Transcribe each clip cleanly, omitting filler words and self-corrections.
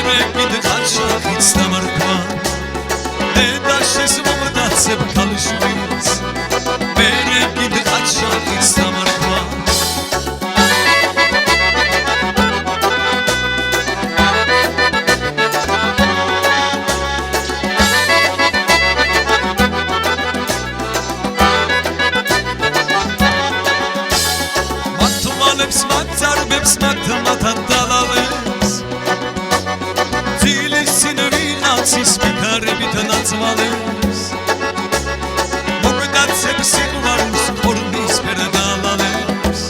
მერე კიდღარ შახიც დამარქვა დედა შესმომდაცებ ქალიშვილს მერე კიდღარ შახიც დამარქვა მათწარბებს მათთან დალავებს ძილის წინ ვიღაცის მიქარებით ნაცვალებს მოგდაცებ სიყვარულს ფორმისფერ დალავებს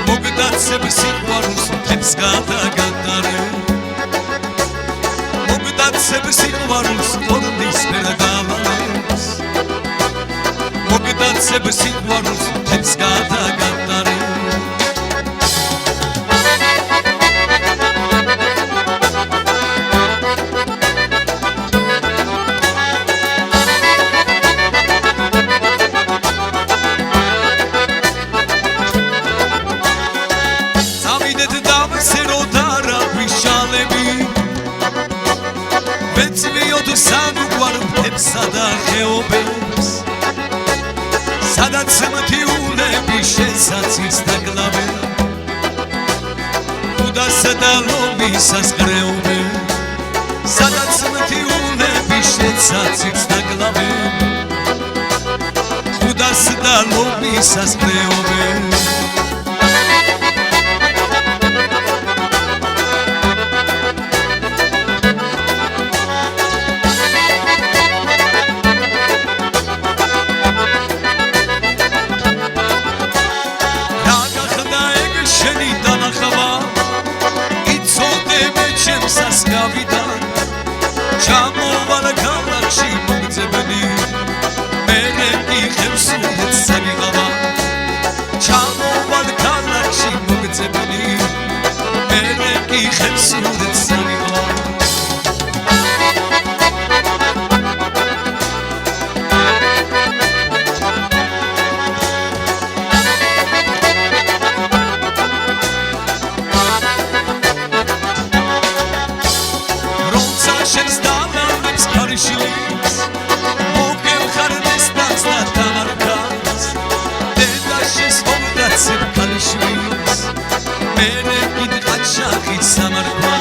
მოგდაცებ სიყვარულს თებს გადაგატარებ მოგდაცებ სიყვარულს ფორმისფერ დალავებს მოგდაცებ სიყვარულს თებს გადაგატარებ სადა ხეობებს სადაც მათიულები შესაცის დაგლავე უდასა და ლომისას გრეობე სადაც მათიულები შესაცის დაგლავე უდასა და ლომისას გრეობე ჩამოვალ ქალაქში მოგძებნი მერე იხებს უცებ საგიღავა ჩამოვალ ქალაქში მოგძებნი მერე იხებს უცებ საგიღავა მერე კიდღარ შახიც დამარქვა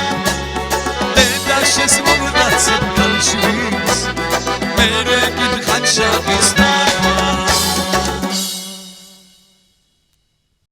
დედა შესმომდაცებ ქალიშვილს მერე კიდღარ შახიც